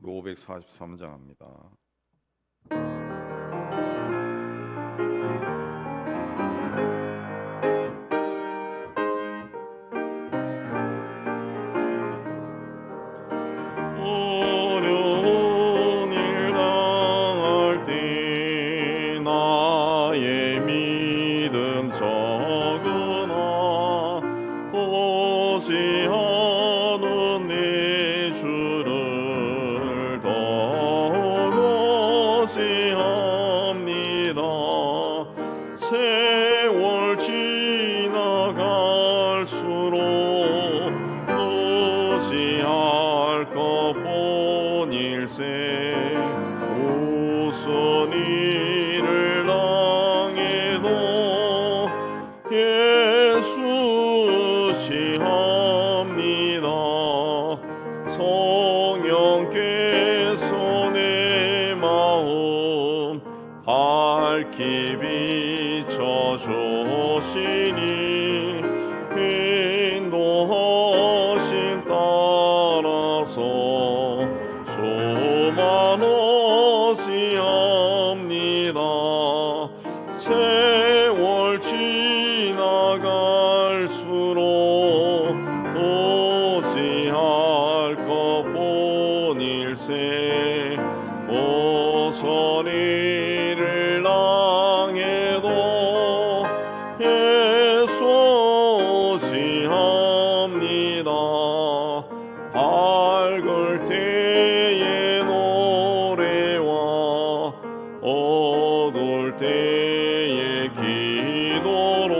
543장입니다. 어려운 일 당할 때 나의 믿음 적으나 호시하는 내 주를 더욱 호시합니다. 세월 지나갈수록 의지할 것뿐 일세 우선 일을 당해도 예수 시합니다. 성령께서 내 마음 밝히 비춰주시니 인도하심 따라서 수만 호시합니다. 세월 지나갈수록 호시할 것뿐 일세 오선 일을 당해도 예수 호시합니다. 밝을 때의 노래와 어두울 때의 기도로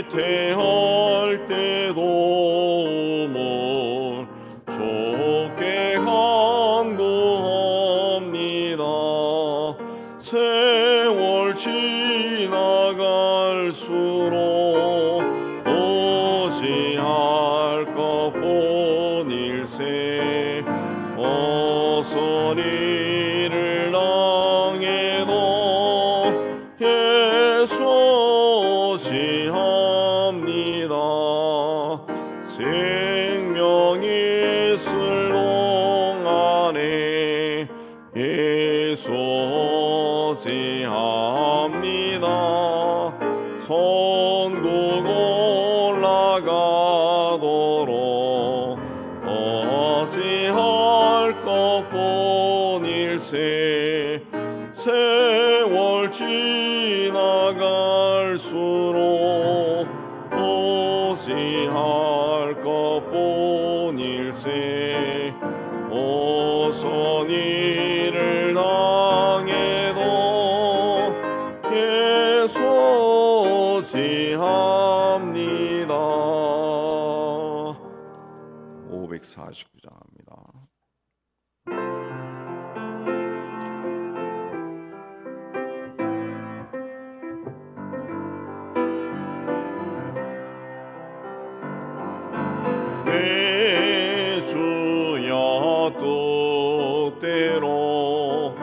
위태할 때 도움을 좁게 간구합니다. 세월 지나갈수록 오지할 것뿐 일세 어선 일을 당해도 예수 오시합니다. 생명이 있을 동안에 예수 오시합니다. 천국 올라가도록 어시할 것뿐 일세 세월 지나갈수록 오시할 것뿐 일세 오선 일을 당해도 예수 오시합니다. 549장입니다. 내 주여 뜻대로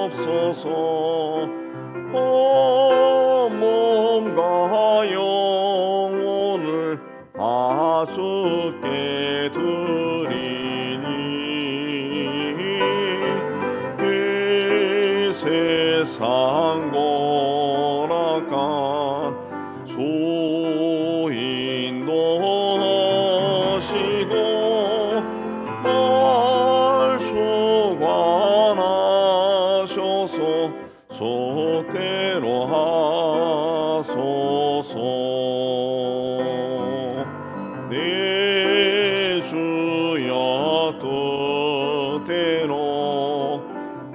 행하시옵소서. 몸과 영혼을 다 주께 드리니 이 세상 고락한 주 인도하시고 날 주관하셔서 소대로 하소서. 내 주여 뜻대로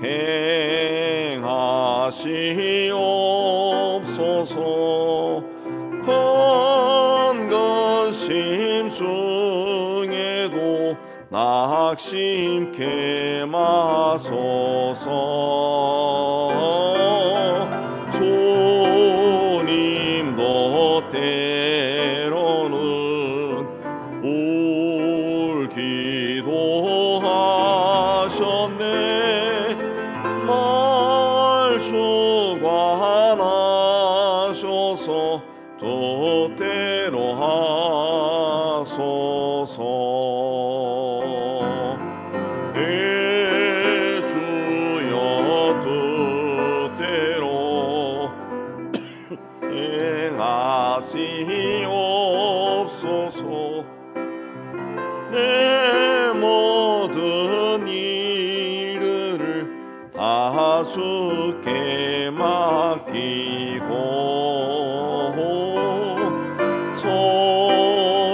행하시옵소서. 헌근심 중에도 낙심케 마소서. 주님도 때로는 울기도 하셨네. 날 주관하셔서 뜻대로 하소서. 내 주여 뜻대로 행하시옵소서. 내 모든 일들을 다 주께 맡기고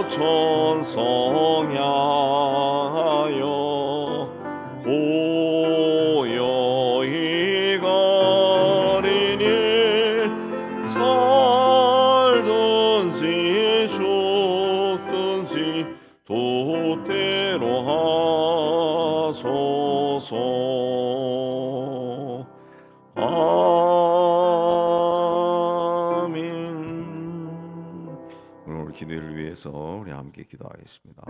소천성 향하여 고요히 가리니 살든지 죽든지 뜻대로 하소서. 아멘. 오늘 기도를 위해서 우리 함께 기도하겠습니다.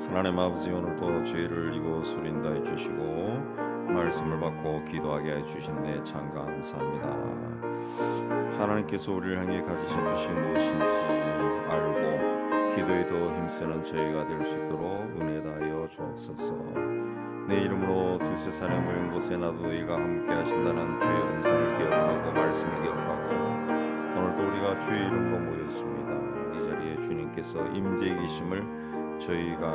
하나님 아버지, 오늘도 죄를 이곳으로 인도해 주시고 말씀을 받고 기도하게 해주신 데 참 감사합니다. 하나님께서 우리를 향해 가지신 뜻이 무엇인지 알고 기도에 더 힘쓰는 저희가 될 수 있도록 은혜 다하여 주옵소서. 내 이름으로 두세 사람 모인 곳에 나도 너희가 함께 하신다는 주의 음성을 기억하고 말씀을 기억하고 오늘도 우리가 주의 이름으로 모였습니다. 이 자리에 주님께서 임재해 계심을 저희가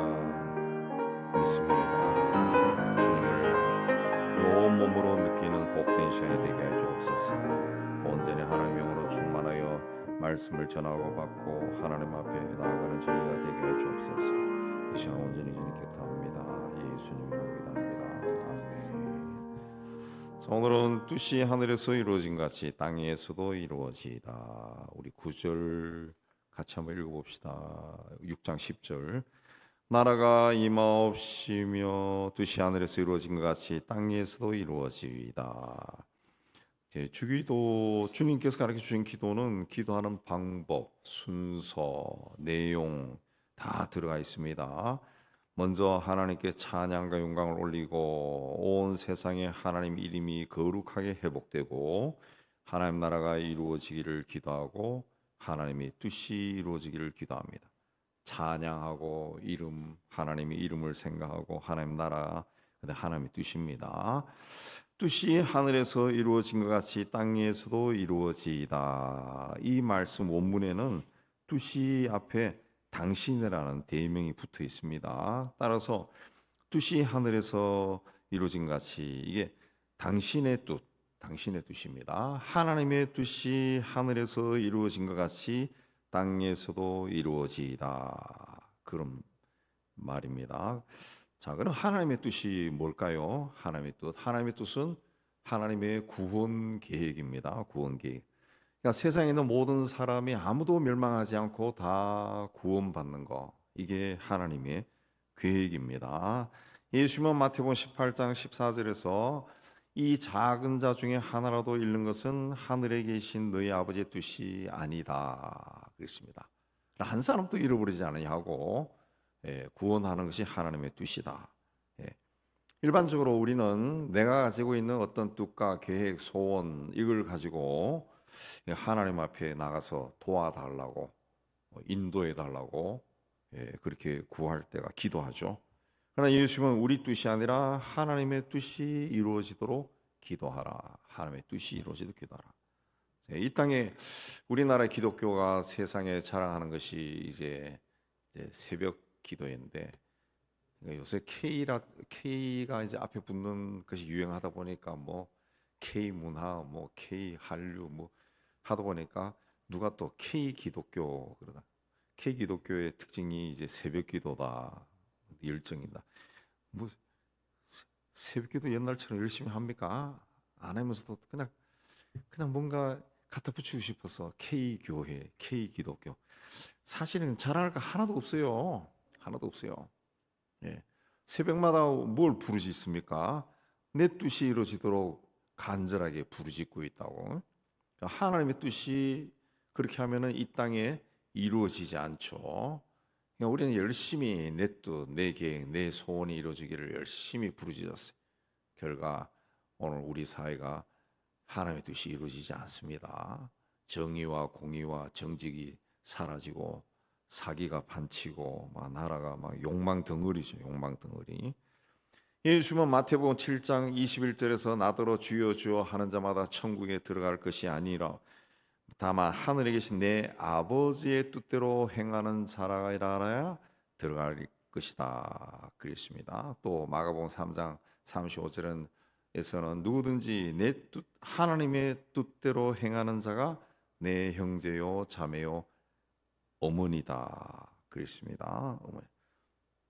믿습니다. 주님을 온 몸으로 느끼는 복된 시간이 되게 해 주옵소서. 온전히 하나님의 영으로 충만하여 말씀을 전하고 받고 하나님 앞에 나아가는 저희가 되게 해 주옵소서. 이 시간 온전히 주님께 기도합니다. 예수님으로 기도합니다. 아멘. 자, 오늘은 뜻이 하늘에서 이루어진 같이 땅에서도 이루어지이다. 우리 9절 같이 한번 읽어봅시다. 6장 10절. 나라가 임하옵시며 뜻이 하늘에서 이루어진 것 같이 땅에서도 이루어지이다. 주기도, 주님께서 가르쳐 주신 기도는 기도하는 방법, 순서, 내용 다 들어가 있습니다. 먼저 하나님께 찬양과 영광을 올리고 온 세상에 하나님 이름이 거룩하게 회복되고 하나님 나라가 이루어지기를 기도하고 하나님의 뜻이 이루어지기를 기도합니다. 찬양하고 이름, 하나님의 이름을 생각하고 하나님 나라, 하나님의 뜻입니다. 뜻이 하늘에서 이루어진 것 같이 땅에서도 이루어지이다. 이 말씀 원문에는 뜻이 앞에 당신이라는 대명이 붙어 있습니다. 따라서 뜻이 하늘에서 이루어진 것 같이 이게 당신의 뜻, 당신의 뜻입니다. 하나님의 뜻이 하늘에서 이루어진 것 같이 땅에서도 이루어지이다. 그런 말입니다. 자, 그럼 하나님의 뜻이 뭘까요? 하나님의 뜻은 하나님의 구원 계획입니다. 구원 계획. 그러니까 세상에 있는 모든 사람이 아무도 멸망하지 않고 다 구원받는 거, 이게 하나님의 계획입니다. 예수님은 마태복음 18장 14절에서 이 작은 자 중에 하나라도 잃는 것은 하늘에 계신 너희 아버지의 뜻이 아니다 그랬습니다. 한 사람도 잃어버리지 않으냐고, 구원하는 것이 하나님의 뜻이다. 일반적으로 우리는 내가 가지고 있는 어떤 뜻과 계획, 소원 이걸 가지고 하나님 앞에 나가서 도와달라고, 인도해 달라고 그렇게 구할 때가 기도하죠. 그러나 예수님은 우리 뜻이 아니라 하나님의 뜻이 이루어지도록 기도하라. 하나님의 뜻이 이루어지도록 기도하라. 이 땅에 우리나라 기독교가 세상에 자랑하는 것이 이제 새벽 기도인데, 요새 K가 이제 앞에 붙는 것이 유행하다 보니까 뭐 K 문화, 뭐 K 한류 뭐 하다 보니까 누가 또 K 기독교 그러다. K 기독교의 특징이 이제 새벽 기도다, 열정이다. 뭐 새벽 기도 옛날처럼 열심히 합니까? 안 하면서도 그냥 뭔가 갖다 붙이고 싶어서 K 교회, K 기독교. 사실은 자랑할 거 하나도 없어요. 하나도 없어요. 새벽마다 뭘 부르짖습니까? 내 뜻이 이루어지도록 간절하게 부르짖고 있다고. 하나님의 뜻이 그렇게 하면은 이 땅에 이루어지지 않죠. 그러니까 우리는 열심히 내 뜻, 내 계획, 내 소원이 이루어지기를 열심히 부르짖었어요. 결과 오늘 우리 사회가 하나님의 뜻이 이루어지지 않습니다. 정의와 공의와 정직이 사라지고 사기가 판치고 막 나라가 막 욕망 덩어리죠. 욕망 덩어리. 예수님은 마태복음 7장 21절에서 나더러 주여 주여 하는 자마다 천국에 들어갈 것이 아니라 다만 하늘에 계신 내 아버지의 뜻대로 행하는 자라야 들어갈 것이다 그랬습니다. 또 마가복음 3장 35절은 에서는 누구든지 내 뜻 하나님의 뜻대로 행하는 자가 내 형제요 자매요 어머니다 그랬습니다. 어머니.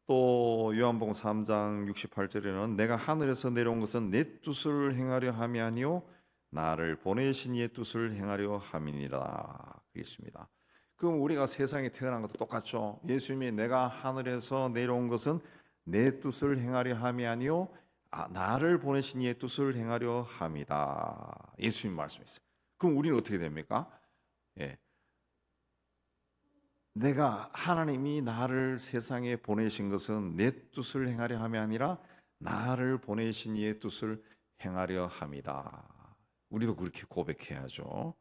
또 요한복음 3장 68절에는 내가 하늘에서 내려온 것은 내 뜻을 행하려 함이 아니요 나를 보내신 이의 뜻을 행하려 함이니라 그랬습니다. 그럼 우리가 세상에 태어난 것도 똑같죠. 예수님이 내가 하늘에서 내려온 것은 내 뜻을 행하려 함이 아니요 나를 보내신 이의 뜻을 행하려 함이다. 예수님 말씀했어요. 그럼 우리는 어떻게 됩니까? 예. 내가 하나님이 나를 세상에 보내신 것은 내 뜻을 행하려 함이 아니라 나를 보내신 이의 뜻을 행하려 함이다. 우리도 그렇게 고백해야죠.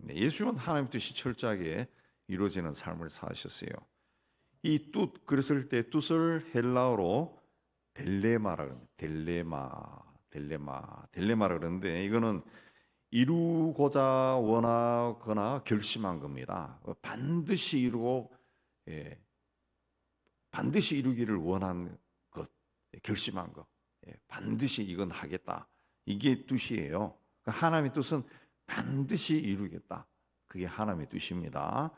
예수님은 하나님의 뜻이 철저하게 이루어지는 삶을 사셨어요. 이 뜻 그랬을 때 뜻을 헬라어로 델레마라 델레마라 그러는데 이거는 이루고자 원하거나 결심한 겁니다. 반드시 이루고 반드시 이루기를 원한 것, 결심한 것, 반드시 이건 하겠다. 이게 뜻이에요. 하나님의 뜻은 반드시 이루겠다. 그게 하나님의 뜻입니다.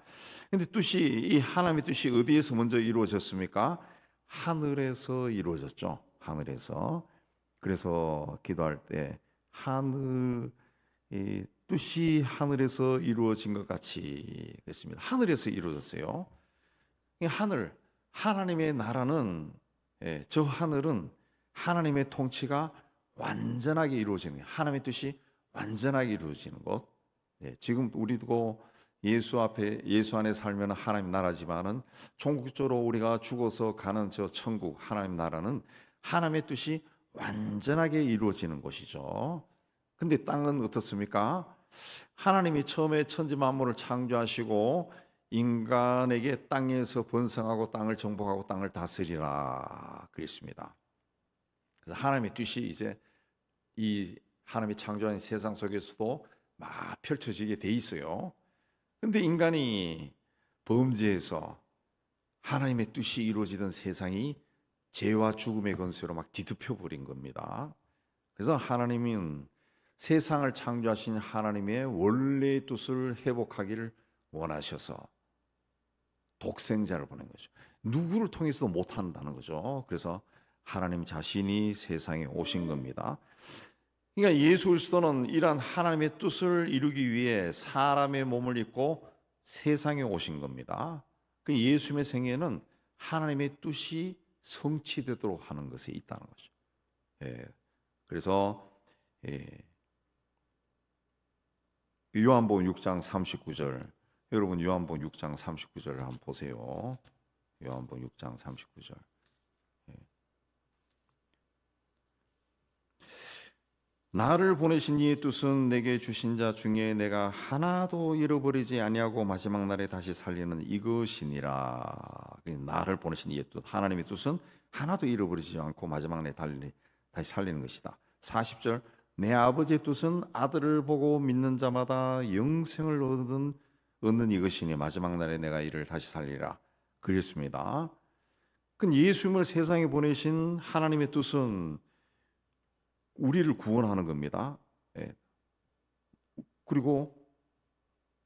근데 뜻이 이 하나님의 뜻이 어디에서 먼저 이루어졌습니까? 하늘에서 이루어졌죠. 하늘에서. 그래서 기도할 때 이 뜻이 하늘에서 이루어진 것 같이 그랬습니다. 하늘에서 이루어졌어요. 하늘, 하나님의 나라는 저 하늘은 하나님의 통치가 완전하게 이루어지는 거예요. 하나님의 뜻이 완전하게 이루어지는 것. 지금 우리도 예수 앞에 예수 안에 살면 하나님 나라지만은 종국적으로 우리가 죽어서 가는 저 천국 하나님 나라는 하나님의 뜻이 완전하게 이루어지는 것이죠. 근데 땅은 어떻습니까? 하나님이 처음에 천지 만물을 창조하시고 인간에게 땅에서 번성하고 땅을 정복하고 땅을 다스리라 그랬습니다. 그래서 하나님의 뜻이 이제 이 하나님이 창조한 세상 속에서도 막 펼쳐지게 돼 있어요. 근데 인간이 범죄해서 하나님의 뜻이 이루어지던 세상이 죄와 죽음의 권세로 막 뒤덮여 버린 겁니다. 그래서 하나님은 세상을 창조하신 하나님의 원래의 뜻을 회복하기를 원하셔서 독생자를 보낸 거죠. 누구를 통해서도 못한다는 거죠. 그래서 하나님 자신이 세상에 오신 겁니다. 그러니까 예수 그리스도는 이러한 하나님의 뜻을 이루기 위해 사람의 몸을 입고 세상에 오신 겁니다. 그 예수님의 생애는 하나님의 뜻이 성취되도록 하는 것에 있다는 거죠. 그래서 요한복음 6장 39절 여러분 요한복음 6장 39절을 한번 보세요. 요한복음 6장 39절 나를 보내신 이의 뜻은 내게 주신 자 중에 내가 하나도 잃어버리지 아니하고 마지막 날에 다시 살리는 이것이니라. 나를 보내신 이의 뜻 하나님의 뜻은 하나도 잃어버리지 않고 마지막 날에 다시 살리는 것이다. 40절 내 아버지의 뜻은 아들을 보고 믿는 자마다 영생을 얻는 이것이니 마지막 날에 내가 이를 다시 살리라 그랬습니다. 그 예수님을 세상에 보내신 하나님의 뜻은 우리를 구원하는 겁니다. 그리고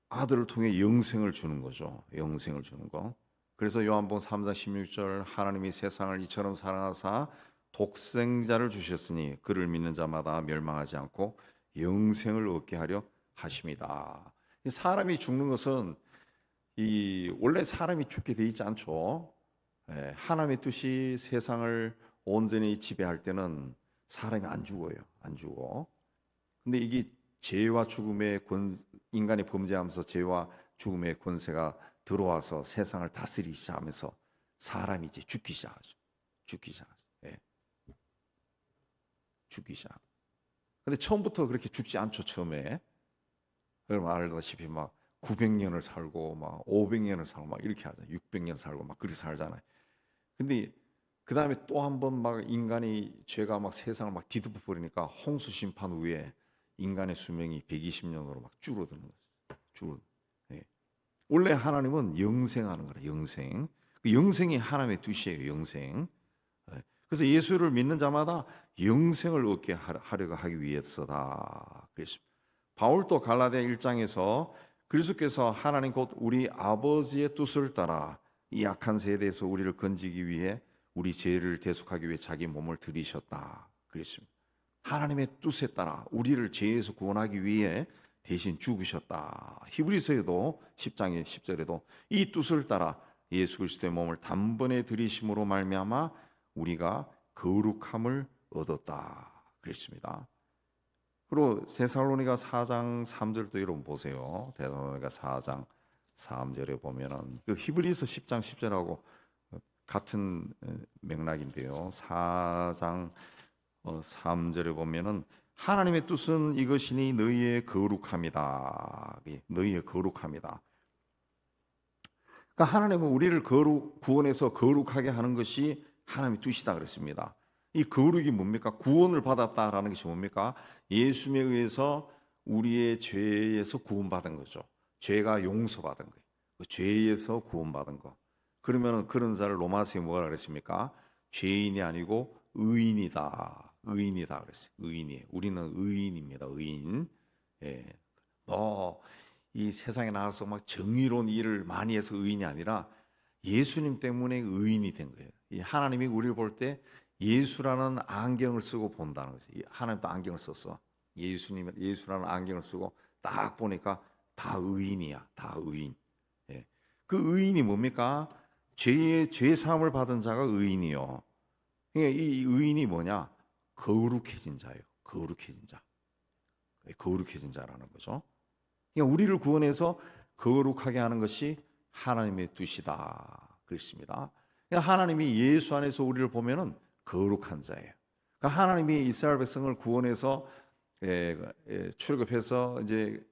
아들을 통해 영생을 주는 거죠. 영생을 주는 거. 그래서 요한복음 3장 16절 하나님이 세상을 이처럼 사랑하사 독생자를 주셨으니 그를 믿는 자마다 멸망하지 않고 영생을 얻게 하려 하심이다. 사람이 죽는 것은 원래 사람이 죽게 돼 있지 않죠. 하나님의 뜻이 세상을 온전히 지배할 때는 사람이 안 죽어요. 안 죽어. 근데 이게 죄와 죽음의 인간이 범죄하면서 죄와 죽음의 권세가 들어와서 세상을 다스리기 시작하면서 사람이 이제 죽기 시작하죠. 죽기 시작. 근데 처음부터 그렇게 죽지 않죠. 처음에. 여러분 알다시피 막 900년을 살고 막 500년을 살고 막 이렇게 하잖아요. 600년 살고 막 그렇게 살잖아요. 근데 그 다음에 또 한 번 막 인간이 죄가 막 세상을 막 뒤덮어 버리니까 홍수 심판 후에 인간의 수명이 120년으로 막 줄어드는 거죠. 예. 원래 하나님은 영생하는 거라. 영생. 그 영생이 하나님의 뜻이에요. 영생. 예. 그래서 예수를 믿는 자마다 영생을 얻게 하려고 하기 위해서다. 그랬습니다. 바울도 갈라디아 1장에서 그리스도께서 하나님 곧 우리 아버지의 뜻을 따라 이 약한 세대에서 우리를 건지기 위해 우리 죄를 대속하기 위해 자기 몸을 들이셨다. 그랬습니다. 하나님의 뜻에 따라 우리를 죄에서 구원하기 위해 대신 죽으셨다. 히브리서에도 10장의 10절에도 이 뜻을 따라 예수 그리스도의 몸을 단번에 들이심으로 말미암아 우리가 거룩함을 얻었다. 그랬습니다. 그리고 데살로니가 4장 3절도 여러분 보세요. 데살로니가 4장 3절에 보면은 그 히브리서 10장 10절하고 같은 맥락인데요. 4장 3절에 보면은 하나님의 뜻은 이것이니 너희의 거룩함이다. 너희의 거룩함이다. 그러니까 하나님은 우리를 구원해서 거룩하게 하는 것이 하나님의 뜻이다 그랬습니다. 이 거룩이 뭡니까? 구원을 받았다라는 것이 뭡니까? 예수님에 의해서 우리의 죄에서 구원받은 거죠. 죄가 용서받은 거예요. 그 죄에서 구원받은 거. 그러면 그런 자를 로마서에 뭐라 그랬습니까? 죄인이 아니고 의인이다. 의인이다 그랬어요. 의인이. 우리는 의인입니다. 의인. 예. 이 세상에 나와서 막 정의로운 일을 많이 해서 의인이 아니라 예수님 때문에 의인이 된 거예요. 이 하나님이 우리를 볼 때 예수라는 안경을 쓰고 본다는 거죠. 하나님도 안경을 썼어. 예수라는 안경을 쓰고 딱 보니까 다 의인이야. 다 의인. 예. 그 의인이 뭡니까? 죄 사함을 받은 자가 의인이요. 그러니까 이 의인이 뭐냐? 거룩해진 자예요. 거룩해진 자. 거룩해진 자라는 거죠. 그러니까 우리를 구원해서 거룩하게 하는 것이 하나님의 뜻이다. 그렇습니다. 그러니까 하나님이 예수 안에서 우리를 보면은 거룩한 자예요. 그러니까 하나님이 이스라엘 백성을 구원해서 출애굽해서 이제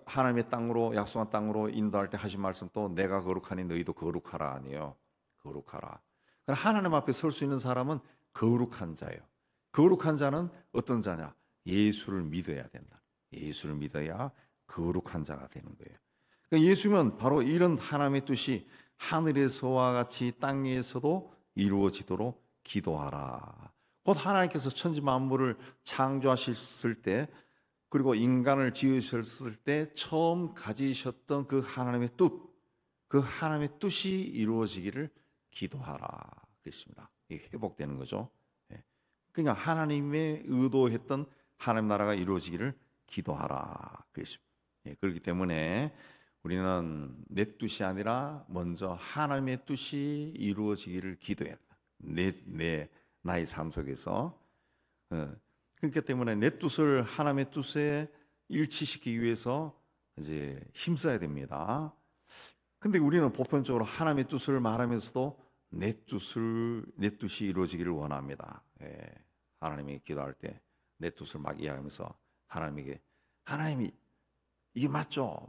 하나님의 땅으로 약속한 땅으로 인도할 때 하신 말씀도 내가 거룩하니 너희도 거룩하라 아니에요. 거룩하라. 그러니까 하나님 앞에 설 수 있는 사람은 거룩한 자예요. 거룩한 자는 어떤 자냐? 예수를 믿어야 된다. 예수를 믿어야 거룩한 자가 되는 거예요. 그러니까 예수면 바로 이런 하나님의 뜻이 하늘에서와 같이 땅에서도 이루어지도록 기도하라. 곧 하나님께서 천지 만물을 창조하셨을 때 그리고 인간을 지으셨을 때 처음 가지셨던 그 하나님의 뜻, 그 하나님의 뜻이 이루어지기를 기도하라 그랬습니다. 이게 회복되는 거죠. 그러니까 하나님의 의도했던 하나님 나라가 이루어지기를 기도하라 그랬습니다. 그렇기 때문에 우리는 내 뜻이 아니라 먼저 하나님의 뜻이 이루어지기를 기도해야 돼. 나의 삶 속에서. 그렇기 때문에 내 뜻을 하나님의 뜻에 일치시키기 위해서 이제 힘써야 됩니다. 근데 우리는 보편적으로 하나님의 뜻을 말하면서도 내 뜻이 이루어지기를 원합니다. 하나님이 기도할 때 내 뜻을 막 이야기하면서 하나님에게 하나님이 이게 맞죠?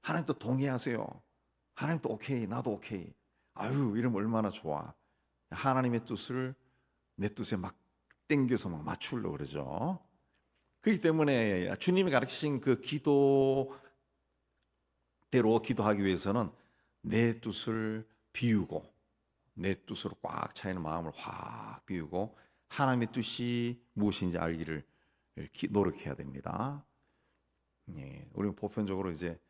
하나님도 동의하세요. 하나님도 오케이, 나도 오케이. 아유, 이러면 얼마나 좋아. 하나님의 뜻을 내 뜻에 막 땡겨서 막 맞추려고 그러죠. 그렇기 때문에 주님이 가르치신 그 기도대로 기도하기 위해서는 내 뜻을 비우고 내 뜻으로 꽉 차 있는 마음을 확 비우고 하나님의 뜻이 무엇인지 알기를 노력해야 됩니다. 우리는 보편적으로 이제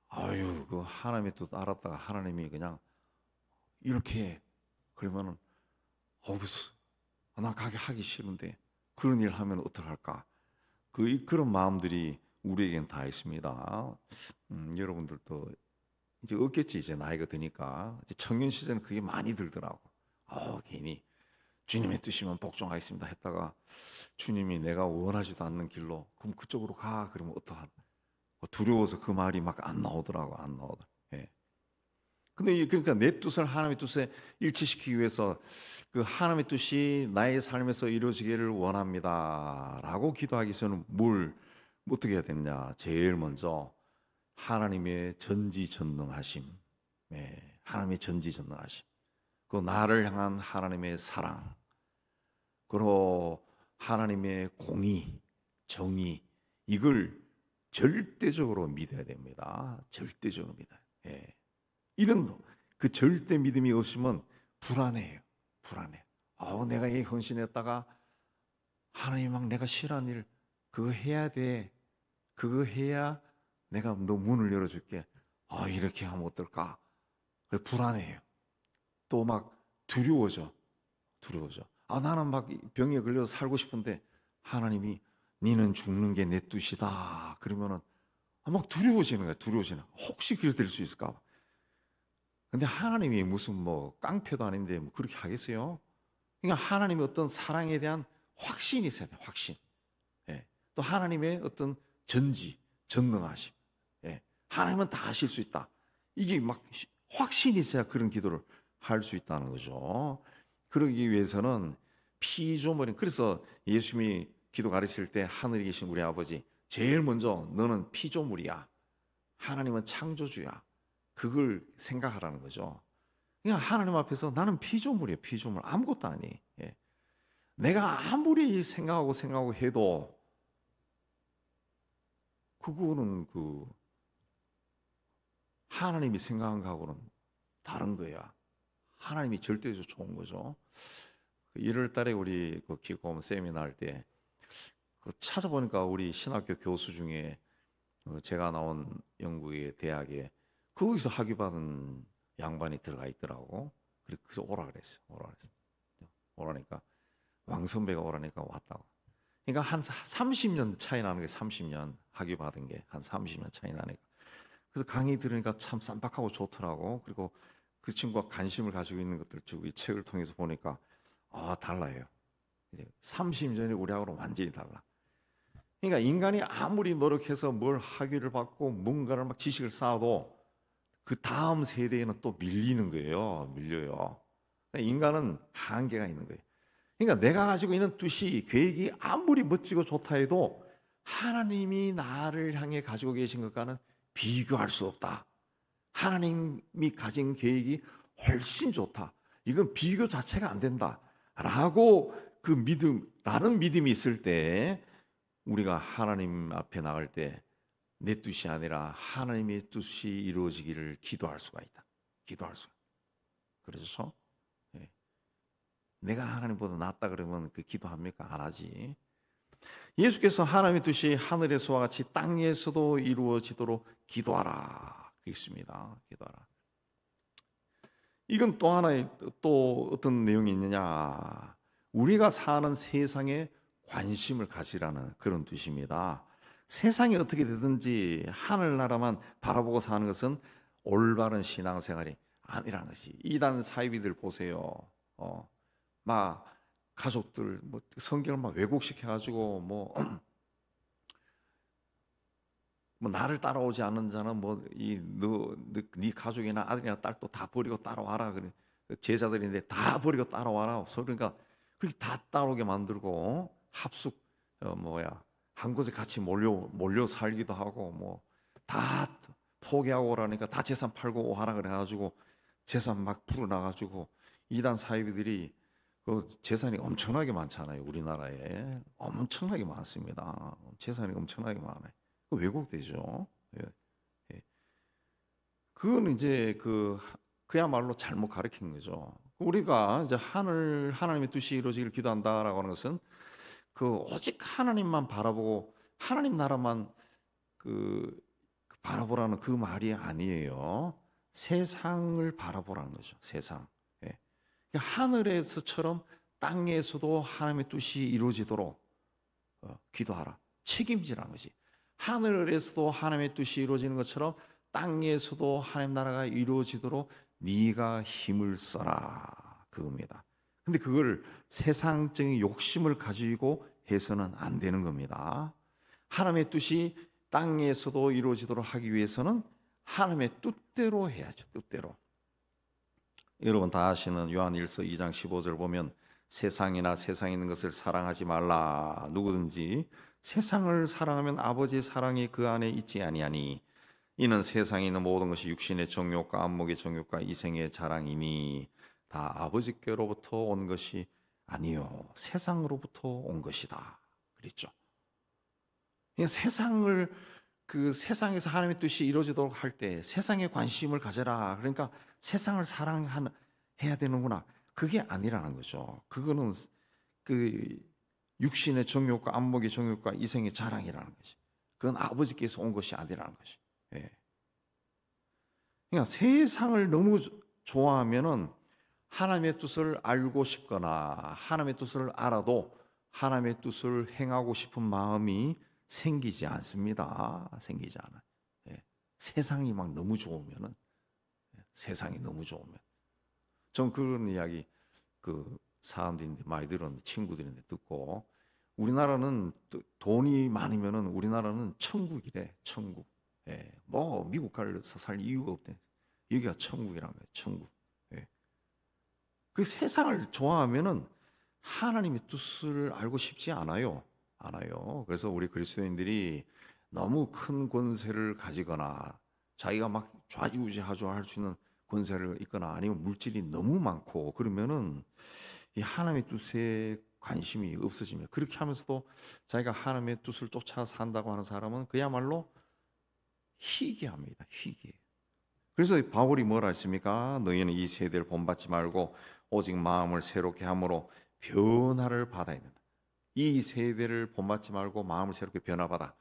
그 하나님의 뜻 알았다가 하나님이 그냥 이렇게 그러면은 나 가게 하기 싫은데 그런 일 하면 어떡할까? 그런 마음들이 우리에겐 다 있습니다. 여러분들도 이제 없겠지. 이제 나이가 드니까 이제 청년 시절은 그게 많이 들더라고. 괜히 주님의 뜻이면 복종하겠습니다 했다가 주님이 내가 원하지도 않는 길로 그럼 그쪽으로 가 그러면 어떡하나? 두려워서 그 말이 막 안 나오더라고. 근데 그러니까 내 뜻을 하나님의 뜻에 일치시키기 위해서 그 하나님의 뜻이 나의 삶에서 이루어지기를 원합니다라고 기도하기 위해서는 뭘 어떻게 해야 되느냐? 제일 먼저 하나님의 전지전능하심, 하나님의 전지전능하심, 그 나를 향한 하나님의 사랑, 그리고 하나님의 공의, 정의, 이걸 절대적으로 믿어야 됩니다. 절대적으로 믿어요. 이런 그 절대 믿음이 없으면 불안해요. 불안해. 내가 이 헌신했다가 하나님 막 내가 싫어하는 일 그거 해야 돼. 그거 해야 내가 너 문을 열어줄게. 이렇게 하면 어떨까? 불안해요. 또 막 두려워져. 나는 막 병에 걸려서 살고 싶은데 하나님이 니는 죽는 게 내 뜻이다. 그러면은 막 두려워지는 거야. 혹시 그렇게 될 수 있을까? 근데 하나님이 무슨 뭐 깡패도 아닌데 뭐 그렇게 하겠어요? 그러니까 하나님의 어떤 사랑에 대한 확신이 있어야 돼. 확신. 또 하나님의 어떤 전능하심. 하나님은 다 하실 수 있다. 이게 막 확신이 있어야 그런 기도를 할 수 있다는 거죠. 그러기 위해서는 피조물인, 그래서 예수님이 기도 가르칠 때 하늘에 계신 우리 아버지, 제일 먼저 너는 피조물이야. 하나님은 창조주야. 그걸 생각하라는 거죠. 그냥 하나님 앞에서 나는 피조물이에요. 피조물. 아무것도 아니. 내가 아무리 생각하고 해도 그거는 그 하나님이 생각한 거하고는 다른 거야. 하나님이 절대적으로 좋은 거죠. 1월 달에 우리 그 기고음 세미나 할 때 찾아보니까 우리 신학교 교수 중에 제가 나온 영국의 대학에 거기서 학위받은 양반이 들어가 있더라고. 그래서 오라 그랬어요. 오라니까 왕선배가 오라니까 왔다고. 그러니까 한 30년 차이 나는 게 30년 학위받은 게 한 30년 차이 나니까. 그래서 강의 들으니까 참 쌈박하고 좋더라고. 그리고 그 친구가 관심을 가지고 있는 것들 쭉 이 책을 통해서 보니까 달라요. 30년이 우리하고는 완전히 달라. 그러니까 인간이 아무리 노력해서 뭘 학위를 받고 뭔가를 막 지식을 쌓아도 그 다음 세대에는 또 밀리는 거예요. 밀려요. 그러니까 인간은 한계가 있는 거예요. 그러니까 내가 가지고 있는 뜻이, 계획이 아무리 멋지고 좋다 해도 하나님이 나를 향해 가지고 계신 것과는 비교할 수 없다. 하나님이 가진 계획이 훨씬 좋다. 이건 비교 자체가 안 된다. 라고 그 라는 믿음이 있을 때 우리가 하나님 앞에 나갈 때 내 뜻이 아니라 하나님의 뜻이 이루어지기를 기도할 수가 있다. 기도할 수가. 그래서 내가 하나님보다 낫다 그러면 그 기도합니까? 안 하지. 예수께서 하나님의 뜻이 하늘에서와 같이 땅에서도 이루어지도록 기도하라. 그랬습니다. 기도하라. 이건 또 하나의 또 어떤 내용이 있느냐? 우리가 사는 세상에 관심을 가지라는 그런 뜻입니다. 세상이 어떻게 되든지 하늘나라만 바라보고 사는 것은 올바른 신앙생활이 아니라는 것이. 이단 사이비들 보세요. 막 가족들 뭐 성경을 막 왜곡시켜가지고 뭐 나를 따라오지 않는 자는 네 가족이나 아들이나 딸도 다 버리고 따라와라. 그래. 제자들인데 다 버리고 따라와라. 그러니까 그렇게 다 따라오게 만들고 합숙 한 곳에 같이 몰려 살기도 하고 뭐 다 포기하고 오라니까 다 재산 팔고 오하라 그래가지고 재산 막 풀어놔가지고 이단 사이비들이 그 재산이 엄청나게 많잖아요. 우리나라에 엄청나게 많습니다. 재산이 엄청나게 많아요. 왜곡되죠. 그건 이제 그야말로 잘못 가르친 거죠. 우리가 이제 하나님의 뜻이 이루어지기를 기도한다라고 하는 것은 오직 하나님만 바라보고 하나님 나라만 바라보라는 그 말이 아니에요. 세상을 바라보라는 거죠. 세상. 하늘에서처럼 땅에서도 하나님의 뜻이 이루어지도록 기도하라. 책임지라는 것이. 하늘에서도 하나님의 뜻이 이루어지는 것처럼 땅에서도 하나님 나라가 이루어지도록 네가 힘을 써라. 그겁니다. 근데 그걸 세상적인 욕심을 가지고 해서는 안 되는 겁니다. 하나님의 뜻이 땅에서도 이루어지도록 하기 위해서는 하나님의 뜻대로 해야죠. 뜻대로. 여러분 다 아시는 요한일서 2장 15절 보면 세상이나 세상에 있는 것을 사랑하지 말라. 누구든지 세상을 사랑하면 아버지의 사랑이 그 안에 있지 아니하니 이는 세상에 있는 모든 것이 육신의 정욕과 안목의 정욕과 이생의 자랑이니 다 아버지께로부터 온 것이 아니요 세상으로부터 온 것이다 그랬죠. 그러니까 세상을 그 세상에서 하나님의 뜻이 이루어지도록 할 때 세상에 관심을 가져라. 그러니까 세상을 사랑해야 되는구나. 그게 아니라는 거죠. 그거는 그 육신의 정욕과 안목의 정욕과 이생의 자랑이라는 것이. 그건 아버지께서 온 것이 아니라는 것이. 예. 그러니까 세상을 너무 좋아하면은 하나님의 뜻을 알고 싶거나 하나님의 뜻을 알아도 하나님의 뜻을 행하고 싶은 마음이 생기지 않습니다. 생기지 않아요. 예. 세상이 막 너무 좋으면은 세상이 너무 좋으면 전 그런 이야기 그 사람들인데 많이 들었는데 친구들인데 듣고 우리나라는 돈이 많으면은 우리나라는 천국이래. 천국. 예. 뭐 미국 가서 살 이유가 없대. 여기가 천국이란 거예요. 천국. 예. 그 세상을 좋아하면은 하나님의 뜻을 알고 싶지 않아요. 그래서 우리 그리스도인들이 너무 큰 권세를 가지거나 자기가 막 좌지우지하죠 할 수 있는 권세를 있거나 아니면 물질이 너무 많고 그러면은 이 하나님의 뜻에 관심이 없어지면 그렇게 하면서도 자기가 하나님의 뜻을 쫓아 산다고 하는 사람은 그야말로 희귀합니다. 희귀. 그래서 바울이 뭐라 했습니까? 너희는 이 세대를 본받지 말고 오직 마음을 새롭게 함으로 변화를 받아야 된다. 이 세대를 본받지 말고 마음을 새롭게 변화받아.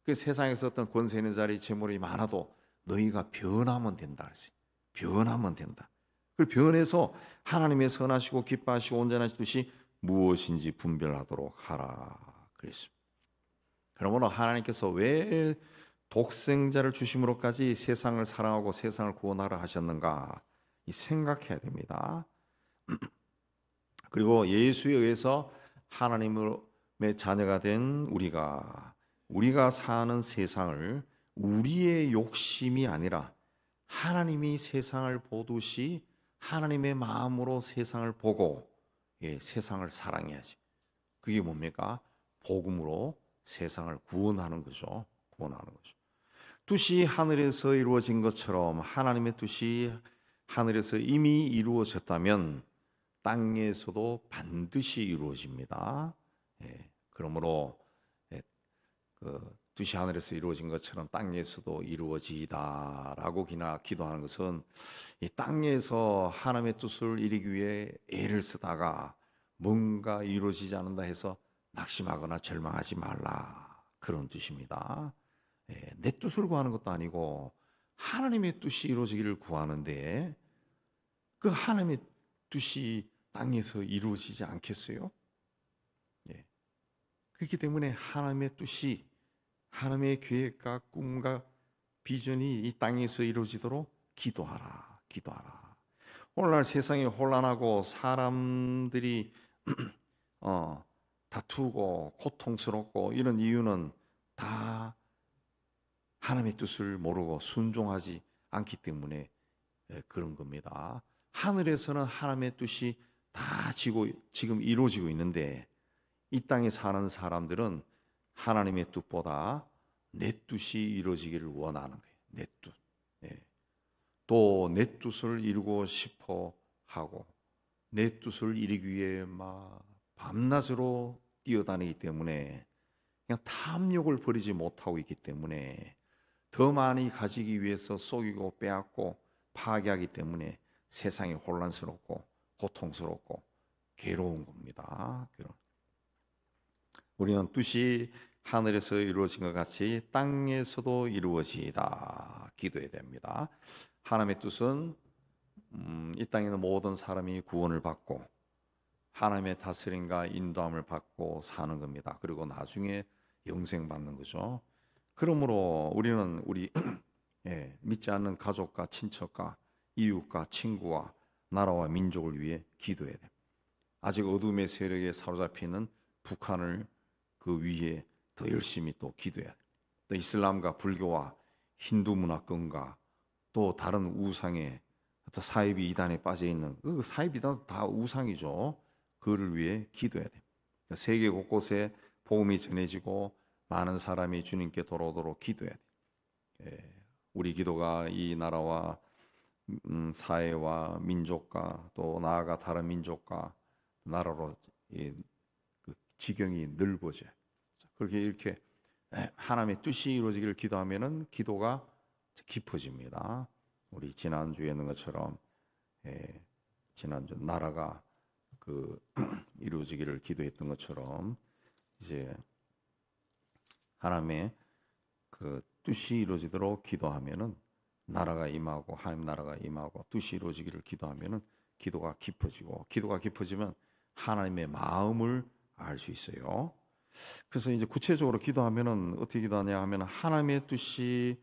그 세상에서 어떤 권세 있는 자리 재물이 많아도 너희가 변하면 된다 그랬어요. 변하면 된다. 그 변해서 하나님의 선하시고 기뻐하시고 온전하신 뜻이 무엇인지 분별하도록 하라 그랬습니다. 그러므로 하나님께서 왜 독생자를 주심으로까지 세상을 사랑하고 세상을 구원하라 하셨는가 생각해야 됩니다. 그리고 예수에 의해서 하나님의 자녀가 된 우리가 사는 세상을 우리의 욕심이 아니라 하나님이 세상을 보듯이 하나님의 마음으로 세상을 보고 세상을 사랑해야지. 그게 뭡니까? 복음으로 세상을 구원하는 거죠. 구원하는 거죠. 뜻이 하늘에서 이루어진 것처럼 하나님의 뜻이 하늘에서 이미 이루어졌다면 땅에서도 반드시 이루어집니다. 그러므로 그 뜻이 하늘에서 이루어진 것처럼 땅에서도 이루어지다라고 기도하는 것은 이 땅에서 하나님의 뜻을 이루기 위해 애를 쓰다가 뭔가 이루어지지 않는다 해서 낙심하거나 절망하지 말라 그런 뜻입니다. 내 뜻을 구하는 것도 아니고 하나님의 뜻이 이루어지기를 구하는데 그 하나님의 뜻이 땅에서 이루어지지 않겠어요? 그렇기 때문에 하나님의 뜻이 하나님의 계획과 꿈과 비전이 이 땅에서 이루어지도록 기도하라. 오늘날 세상이 혼란하고 사람들이 다투고 고통스럽고 이런 이유는 다 하나님의 뜻을 모르고 순종하지 않기 때문에 그런 겁니다. 하늘에서는 하나님의 뜻이 다 지금 이루어지고 있는데 이 땅에 사는 사람들은 하나님의 뜻보다 내 뜻이 이루어지기를 원하는 거예요. 내 뜻. 또 내 뜻을 이루고 싶어 하고 내 뜻을 이루기 위해 막 밤낮으로 뛰어다니기 때문에 그냥 탐욕을 버리지 못하고 있기 때문에 더 많이 가지기 위해서 속이고 빼앗고 파괴하기 때문에 세상이 혼란스럽고 고통스럽고 괴로운 겁니다. 우리는 뜻이 하늘에서 이루어진 것 같이 땅에서도 이루어지이다 기도해야 됩니다. 하나님의 뜻은 이 땅에 있는 모든 사람이 구원을 받고 하나님의 다스림과 인도함을 받고 사는 겁니다. 그리고 나중에 영생 받는 거죠. 그러므로 우리는 믿지 않는 가족과 친척과 이웃과 친구와 나라와 민족을 위해 기도해야 됩니다. 아직 어둠의 세력에 사로잡히는 북한을 그 위에 더 열심히 또 기도해야 돼요. 또 이슬람과 불교와 힌두 문화권과 또 다른 우상에 또 사이비 이단에 빠져 있는 그 사이비 이단 다 우상이죠. 그를 위해 기도해야 돼요. 세계 곳곳에 복음이 전해지고 많은 사람이 주님께 돌아오도록 기도해야 돼. 우리 기도가 이 나라와 사회와 민족과 또 나아가 다른 민족과 나라로 그 지경이 넓어져. 그렇게 이렇게 하나님의 뜻이 이루어지기를 기도하면은 기도가 깊어집니다. 우리 지난주에 있는 것처럼 지난주 나라가 그 이루어지기를 기도했던 것처럼 이제 하나님의 그 뜻이 이루어지도록 기도하면은 나라가 임하고 하나님 나라가 임하고 뜻이 이루어지기를 기도하면은 기도가 깊어지고 기도가 깊어지면 하나님의 마음을 알 수 있어요. 그래서 이제 구체적으로 기도하면은 어떻게 기도하냐 하면 하나님의 뜻이죠.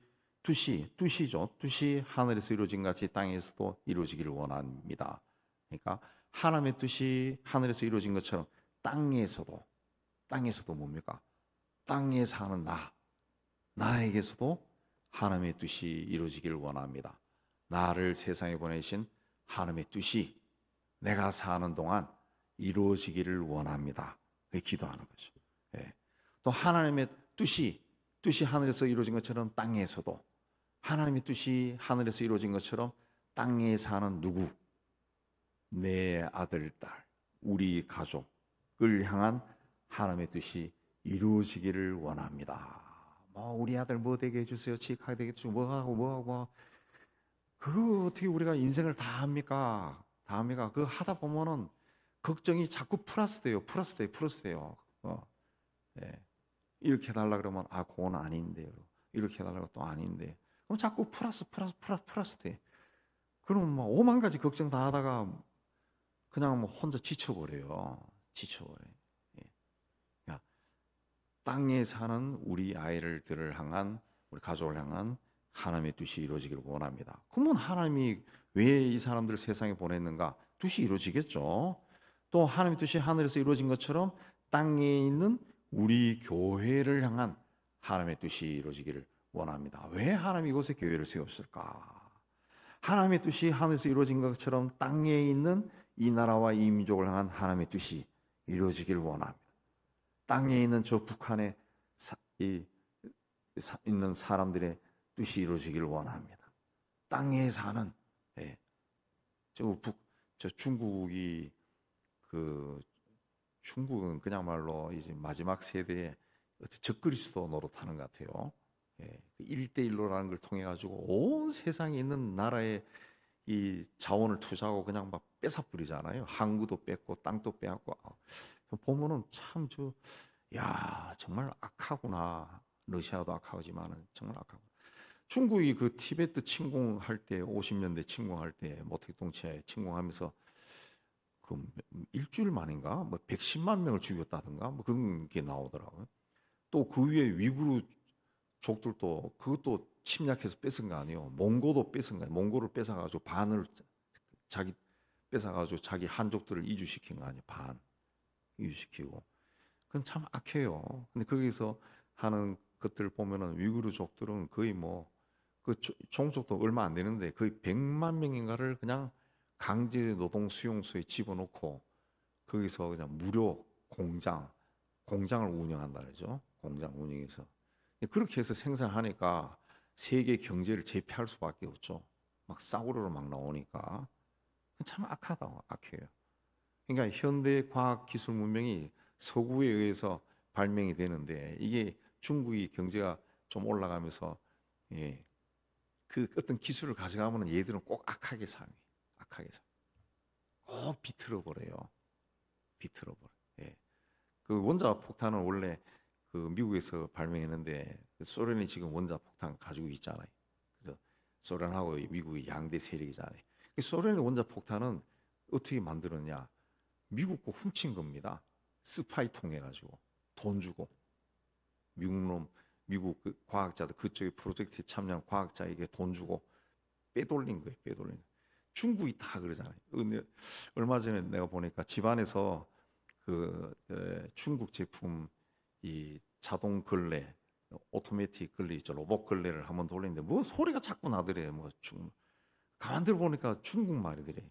뜻이 하늘에서 이루어진 같이 땅에서도 이루어지기를 원합니다. 그러니까 하나님의 뜻이 하늘에서 이루어진 것처럼 땅에서도 뭡니까? 땅에 사는 나에게서도 하나님의 뜻이 이루어지기를 원합니다. 나를 세상에 보내신 하나님의 뜻이 내가 사는 동안 이루어지기를 원합니다. 그렇게 기도하는 거죠. 또 하나님의 뜻이 하늘에서 이루어진 것처럼 땅에서도 하나님의 뜻이 하늘에서 이루어진 것처럼 땅에 사는 누구? 내 아들, 딸, 우리 가족을 향한 하나님의 뜻이 이루어지기를 원합니다. 뭐 우리 아들 뭐 되게 해주세요. 취직하게 되게 해주세요. 뭐하고 그거 어떻게 우리가 인생을 다 합니까? 그거 하다 보면은 걱정이 자꾸 플러스 돼요. 이렇게 해달라 그러면 그건 아닌데요. 이렇게 해달라고 또 아닌데. 그럼 자꾸 플러스 돼. 그럼 뭐 5만 가지 걱정 다 하다가 그냥 뭐 혼자 지쳐버려요. 야, 땅에 사는 우리 아이들을 향한 우리 가족을 향한 하나님의 뜻이 이루어지기를 원합니다. 그러면 하나님이 왜 이 사람들을 세상에 보냈는가? 뜻이 이루어지겠죠. 또 하나님의 뜻이 하늘에서 이루어진 것처럼 땅에 있는 우리 교회를 향한 하나님의 뜻이 이루어지기를 원합니다. 왜 하나님이 이곳에 교회를 세웠을까? 하나님의 뜻이 하늘에서 이루어진 것처럼 땅에 있는 이 나라와 이 민족을 향한 하나님의 뜻이 이루어지기를 원합니다. 땅에 있는 저 북한에 있는 사람들의 뜻이 이루어지기를 원합니다. 땅에 사는 저 중국은 그냥 말로 이제 마지막 세대에 적그리스도 노릇하는 것 같아요. 1대1로라는 걸 통해 가지고 온 세상에 있는 나라에 이 자원을 투자하고 그냥 막 뺏어 버리잖아요. 항구도 뺏고 땅도 빼앗고 보면은 참 정말 악하구나. 러시아도 악하지만은 정말 악하고. 중국이 그 티베트 침공할 때 50년대 침공할 때 모택동체 침공하면서 그 일주일 만인가 뭐 110만 명을 죽였다든가 뭐 그런 게 나오더라고요. 또 그 위에 위구르 족들도 그것도 침략해서 뺏은 거 아니에요. 몽고도 뺏은 거예요. 몽고를 뺏어가지고 반을 뺏어가지고 자기 한족들을 이주시킨 거 아니에요. 반 이주시키고 그건 참 악해요. 근데 거기서 하는 것들 보면은 위구르족들은 거의 뭐 그 종족도 얼마 안 되는데 거의 100만 명인가를 그냥 강제 노동 수용소에 집어넣고 거기서 그냥 무료 공장을 운영한다 그러죠. 공장 운영해서 그렇게 해서 생산하니까 세계 경제를 제패할 수밖에 없죠. 막 싸구려로 막 나오니까 참 악해요. 그러니까 현대 과학 기술 문명이 서구에 의해서 발명이 되는데 이게 중국이 경제가 좀 올라가면서 그 어떤 기술을 가져가면 얘들은 꼭 악하게 살아요. 꼭 비틀어 버려요. 그 원자 폭탄은 원래 그 미국에서 발명했는데 소련이 지금 원자 폭탄 가지고 있잖아요. 그래서 소련하고 미국이 양대 세력이잖아요. 소련의 원자 폭탄은 어떻게 만들었냐? 미국 거 훔친 겁니다. 스파이 통해 가지고 돈 주고 미국 그 과학자들 그쪽에 프로젝트에 참여한 과학자에게 돈 주고 빼돌린 거예요. 중국이 다 그러잖아요. 얼마 전에 내가 보니까 집안에서 그 중국 제품 이 자동 걸레, 오토매틱 걸레 있죠. 로봇 걸레를 한번 돌리는데 뭐 소리가 자꾸 나더래. 가만 들어보니까 중국 말이더래.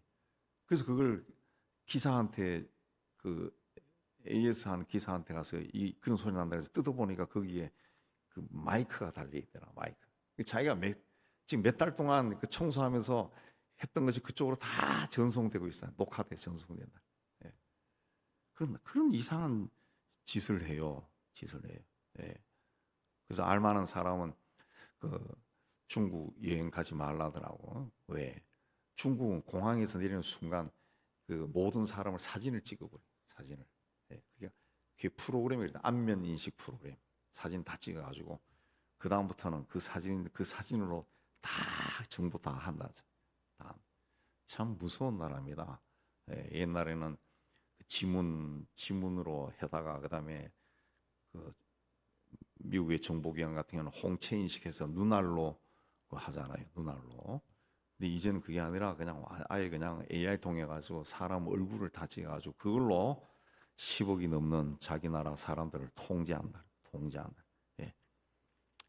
그래서 그걸 기사한테 그 AS 하는 기사한테 가서 그런 소리 난다 해서 뜯어보니까 거기에 그 마이크가 달려 있더라. 마이크. 자기가 지금 몇 달 동안 그 청소하면서 했던 것이 그쪽으로 다 전송되고 있어요. 녹화돼 전송된다. 예. 그런 이상한 짓을 해요. 짓을 해요. 예. 그래서 알만한 사람은 그 중국 여행 가지 말라더라고. 왜? 중국은 공항에서 내리는 순간 그 모든 사람을 사진을 찍어버려. 사진을. 예. 그게 프로그램이거든. 안면 인식 프로그램. 사진 다 찍어가지고 그 다음부터는 그 사진으로 다 정보 다 한다. 참 무서운 나라입니다. 예. 옛날에는 그 지문으로 해다가 그다음에 그 미국의 정보기관 같은 경우는 홍채 인식해서 눈알로 하잖아요. 눈알로. 근데 이제는 그게 아니라 그냥 아예 그냥 AI 통해 가지고 사람 얼굴을 다 찍어가지고 그걸로 10억이 넘는 자기 나라 사람들을 통제한다. 예.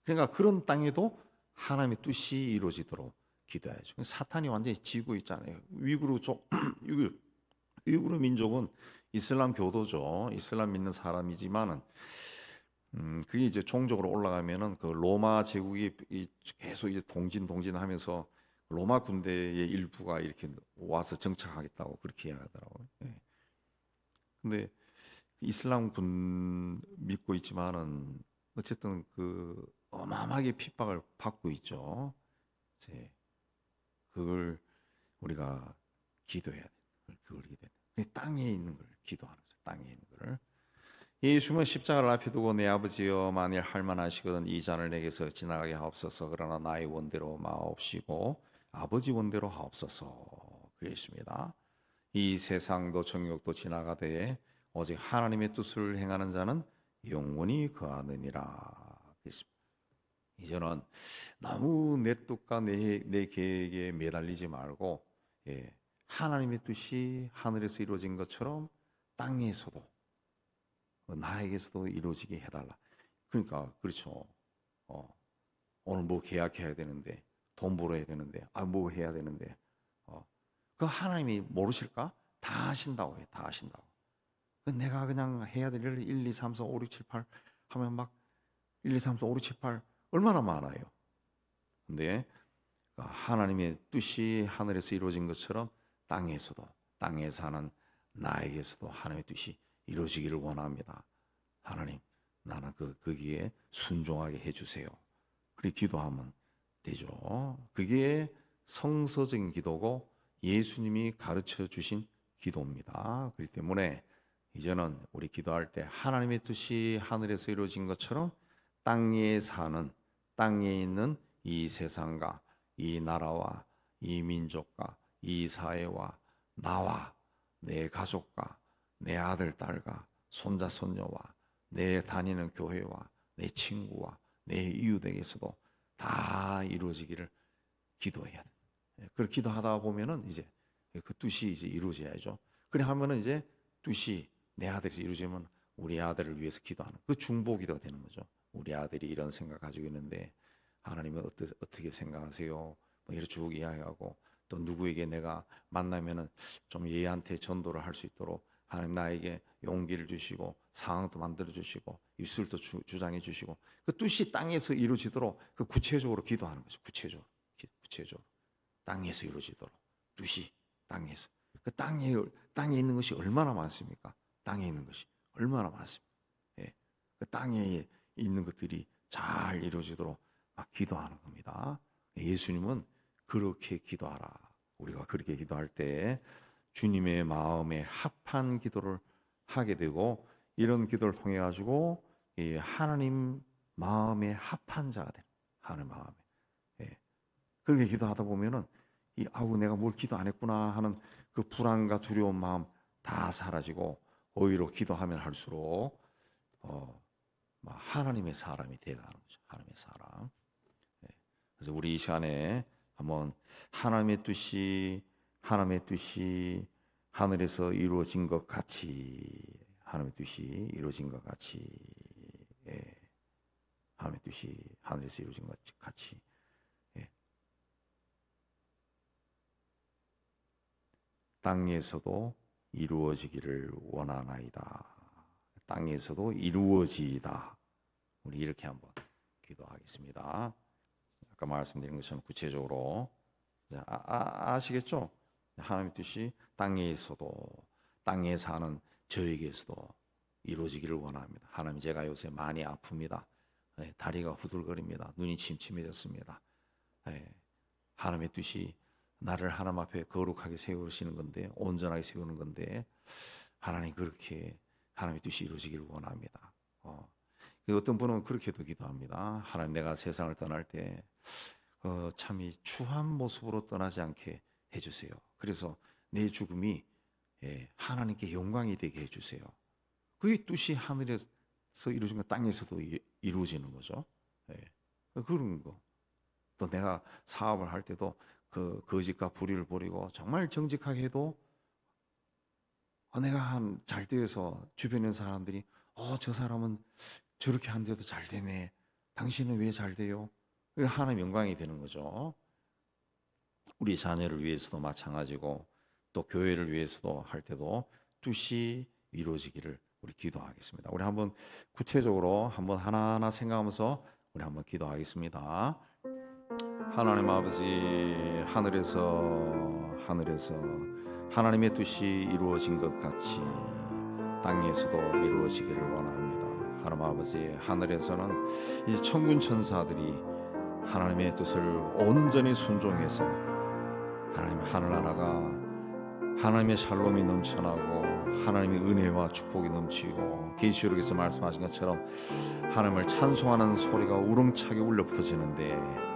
그러니까 그런 땅에도 하나님의 뜻이 이루어지도록 기도해야죠. 사탄이 완전히 지고 있잖아요. 위구르 민족은 이슬람 교도죠. 이슬람 믿는 사람이지만은 그게 이제 종적으로 올라가면은 그 로마 제국이 계속 이제 동진하면서 로마 군대의 일부가 이렇게 와서 정착하겠다고 그렇게 이야기하더라고요. 예. 근데 이슬람 군 믿고 있지만은 어쨌든 그 어마어마하게 핍박을 받고 있죠. 이제 그걸 우리가 기도해야 돼. 그걸 기도해야 돼. 땅에 있는 걸 기도하는 거죠. 땅에 있는 거를. 예수님은 십자가를 앞에 두고 내 아버지여 만일 할만하시거든 이 잔을 내게서 지나가게 하옵소서. 그러나 나의 원대로 마옵시고 아버지 원대로 하옵소서. 그랬습니다. 이 세상도 정욕도 지나가되 오직 하나님의 뜻을 행하는 자는 영원히 거하느니라. 그랬습니다. 이제는 너무 내 뜻과 내 계획에 매달리지 말고 하나님의 뜻이 하늘에서 이루어진 것처럼 땅에서도 나에게서도 이루어지게 해달라. 그러니까 그렇죠. 오늘 뭐 계약해야 되는데 돈 벌어야 되는데 뭐 해야 되는데 그 하나님이 모르실까? 다 하신다고 해요. 다 하신다고. 내가 그냥 해야 될 일 1, 2, 3, 4, 5, 6, 7, 8 하면 막 1, 2, 3, 4, 5, 6, 7, 8 얼마나 많아요. 근데 하나님의 뜻이 하늘에서 이루어진 것처럼 땅에 사는 나에게서도 하나님의 뜻이 이루어지기를 원합니다. 하나님, 나는 거기에 순종하게 해주세요. 그렇게 기도하면 되죠. 그게 성서적인 기도고 예수님이 가르쳐 주신 기도입니다. 그렇기 때문에 이제는 우리 기도할 때 하나님의 뜻이 하늘에서 이루어진 것처럼 땅에 있는 이 세상과 이 나라와 이 민족과 이 사회와 나와 내 가족과 내 아들 딸과 손자 손녀와 내 다니는 교회와 내 친구와 내 이웃에게서도 다 이루어지기를 기도해야 돼. 그렇게 기도하다 보면은 이제 그 뜻이 이제 이루어져야죠. 그래 하면은 이제 뜻이 내 아들에서 이루어지면 우리 아들을 위해서 기도하는 그 중보 기도가 되는 거죠. 우리 아들이 이런 생각 가지고 있는데 하나님은 어떻게 생각하세요? 뭐 이렇게 쭉 이야기하고 또 누구에게 내가 만나면은 좀 얘한테 전도를 할 수 있도록 하나님 나에게 용기를 주시고 상황도 만들어 주시고 입술도 주장해 주시고 그 뜻이 땅에서 이루어지도록 그 구체적으로 기도하는 거죠. 구체적으로 땅에서 이루어지도록 뜻이 땅에서 그 땅에 있는 것이 얼마나 많습니까? 땅에 있는 것이 얼마나 많습니까? 예. 그 땅에 있는 것들이 잘 이루어지도록 막 기도하는 겁니다. 예수님은 그렇게 기도하라. 우리가 그렇게 기도할 때 주님의 마음에 합한 기도를 하게 되고 이런 기도를 통해 가지고 하나님 마음에 합한 자가 되는 하나님 마음에 그렇게 기도하다 보면은 내가 뭘 기도 안 했구나 하는 그 불안과 두려운 마음 다 사라지고 오히려 기도하면 할수록 하나님의 사람이 되어가는 거죠. 하나님의 사람. 그래서 우리 이 시간에 한번 하나님의 뜻이 하늘에서 이루어진 것 같이 하나님의 뜻이 이루어진 것 같이 하나님의 뜻이 하늘에서 이루어진 것 같이 땅에서도 이루어지기를 원하나이다. 땅에서도 이루어지이다. 우리 이렇게 한번 기도하겠습니다. 아까 말씀드린 것처럼 구체적으로 아시겠죠? 하나님의 뜻이 땅에서도, 땅에 사는 저에게서도 이루어지기를 원합니다. 하나님, 제가 요새 많이 아픕니다. 다리가 후들거립니다. 눈이 침침해졌습니다. 하나님의 뜻이 나를 하나님 앞에 거룩하게 세우시는 건데, 온전하게 세우는 건데, 하나님 그렇게 하나님의 뜻이 이루어지기를 원합니다. 어떤 분은 그렇게도 기도합니다. 하나님, 내가 세상을 떠날 때 참이 추한 모습으로 떠나지 않게 해주세요. 그래서 내 죽음이 하나님께 영광이 되게 해주세요. 그게 뜻이 하늘에서 이루어진 거 땅에서도 이루어지는 거죠. 그런 거. 또 내가 사업을 할 때도 그 거짓과 불의를 버리고 정말 정직하게 해도 내가 잘 되어서 주변에 있는 사람들이 저 사람은 저렇게 한데도 잘 되네. 당신은 왜 잘 돼요? 하나님 영광이 되는 거죠. 우리 자녀를 위해서도 마찬가지고 또 교회를 위해서도 할 때도 뜻이 이루어지기를 우리 기도하겠습니다. 우리 한번 구체적으로 한번 하나하나 생각하면서 우리 한번 기도하겠습니다. 하나님 아버지, 하늘에서 하나님의 뜻이 이루어진 것 같이 땅에서도 이루어지기를 원합니다. 하나님 아버지, 하늘에서는 이제 천군 천사들이 하나님의 뜻을 온전히 순종해서 하나님 하늘나라가 하나님의 샬롬이 넘쳐나고 하나님의 은혜와 축복이 넘치고 계시록에서 말씀하신 것처럼 하나님을 찬송하는 소리가 우렁차게 울려 퍼지는데,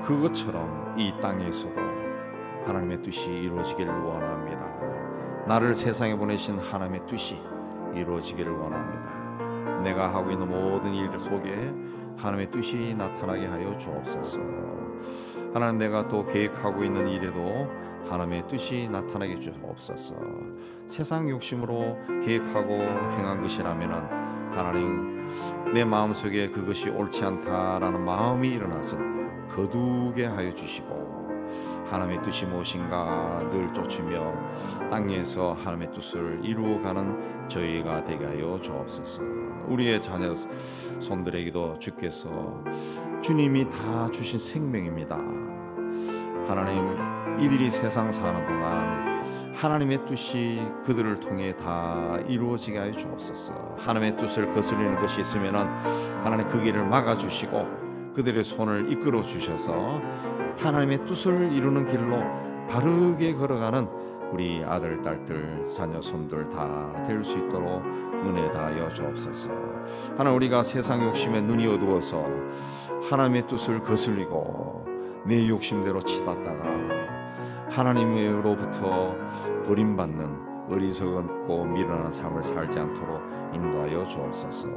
그것처럼 이 땅에서도 하나님의 뜻이 이루어지기를 원합니다. 나를 세상에 보내신 하나님의 뜻이 이루어지기를 원합니다. 내가 하고 있는 모든 일 속에 하나님의 뜻이 나타나게 하여 주옵소서. 하나님, 내가 또 계획하고 있는 일에도 하나님의 뜻이 나타나게 주옵소서. 세상 욕심으로 계획하고 행한 것이라면 하나님, 내 마음속에 그것이 옳지 않다라는 마음이 일어나서 거두게 하여 주시고, 하나님의 뜻이 무엇인가 늘 쫓으며 땅에서 하나님의 뜻을 이루어가는 저희가 되게 하여 주옵소서. 우리의 자녀 손들에게도 주께서 주님이 다 주신 생명입니다. 하나님, 이들이 세상 사는 동안 하나님의 뜻이 그들을 통해 다 이루어지게 하여 주옵소서. 하나님의 뜻을 거스르는 것이 있으면 하나님 그 길을 막아주시고 그들의 손을 이끌어 주셔서 하나님의 뜻을 이루는 길로 바르게 걸어가는 우리 아들, 딸들, 자녀, 손들 다 될 수 있도록 은혜 다하여 주옵소서. 하나님, 우리가 세상 욕심에 눈이 어두워서 하나님의 뜻을 거슬리고 내 욕심대로 치닫다가 하나님으로부터 버림받는 어리석고 미련한 삶을 살지 않도록 인도하여 주옵소서.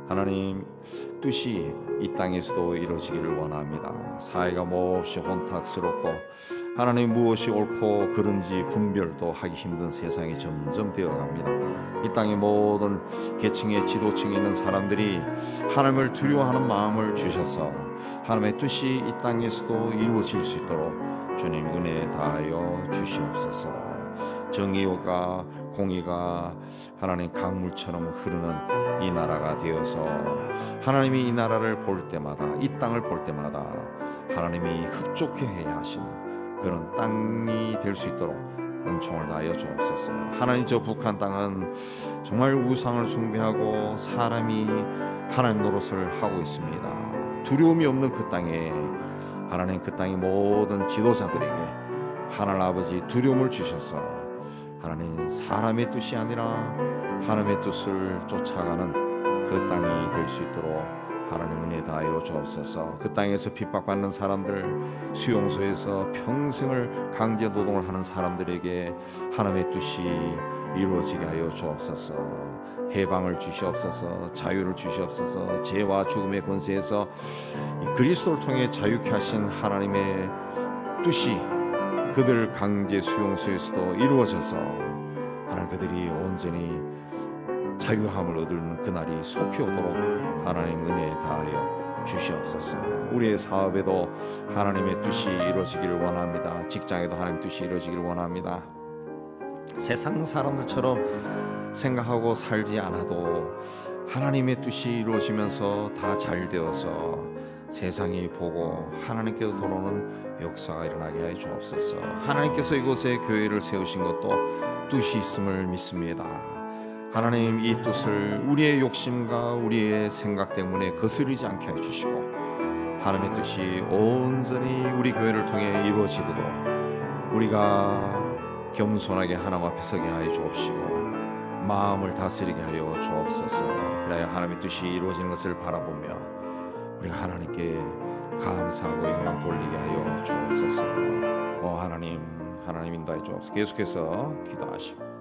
하나님, 뜻이 이 땅에서도 이루어지기를 원합니다. 사회가 몹시 혼탁스럽고 하나님 무엇이 옳고 그른지 분별도 하기 힘든 세상이 점점 되어갑니다. 이 땅의 모든 계층의 지도층에 있는 사람들이 하나님을 두려워하는 마음을 주셔서 하나님의 뜻이 이 땅에서도 이루어질 수 있도록 주님 은혜 다하여 주시옵소서. 정의가 공의가 하나님 강물처럼 흐르는 이 나라가 되어서 하나님이 이 나라를 볼 때마다, 이 땅을 볼 때마다 하나님이 흡족해 해야 하시는 그런 땅이 될 수 있도록 은총을 다하여 주옵소서. 하나님, 저 북한 땅은 정말 우상을 숭배하고 사람이 하나님 노릇을 하고 있습니다. 두려움이 없는 그 땅에 하나님, 그 땅의 모든 지도자들에게 하나님 아버지 두려움을 주셔서 하나님, 사람의 뜻이 아니라 하나님의 뜻을 쫓아가는 그 땅이 될 수 있도록 하나님 은혜 다하여 주옵소서. 그 땅에서 핍박받는 사람들, 수용소에서 평생을 강제 노동을 하는 사람들에게 하나님의 뜻이 이루어지게 하여 주옵소서. 해방을 주시옵소서. 자유를 주시옵소서. 죄와 죽음의 권세에서 그리스도를 통해 자유케 하신 하나님의 뜻이 그들 강제 수용소에서도 이루어져서 하나님, 그들이 온전히 자유함을 얻는 그날이 속히 오도록 하나님 은혜 다하여 주시옵소서. 우리의 사업에도 하나님의 뜻이 이루어지기를 원합니다. 직장에도 하나님의 뜻이 이루어지기를 원합니다. 세상 사람들처럼 생각하고 살지 않아도 하나님의 뜻이 이루어지면서 다 잘 되어서 세상이 보고 하나님께로 돌아오는 역사가 일어나게 하여 주옵소서. 하나님께서 이곳에 교회를 세우신 것도 뜻이 있음을 믿습니다. 하나님, 이 뜻을 우리의 욕심과 우리의 생각 때문에 거스르지 않게 해주시고 하나님의 뜻이 온전히 우리 교회를 통해 이루어지도록 우리가 겸손하게 하나님 앞에 서게 하여 주옵시고 마음을 다스리게 하여 주옵소서. 그래야 하나님의 뜻이 이루어지는 것을 바라보며 우리가 하나님께 감사하고 영광 돌리게 하여 주옵소서. 하나님 인도해 주옵소서. 계속해서 기도하시고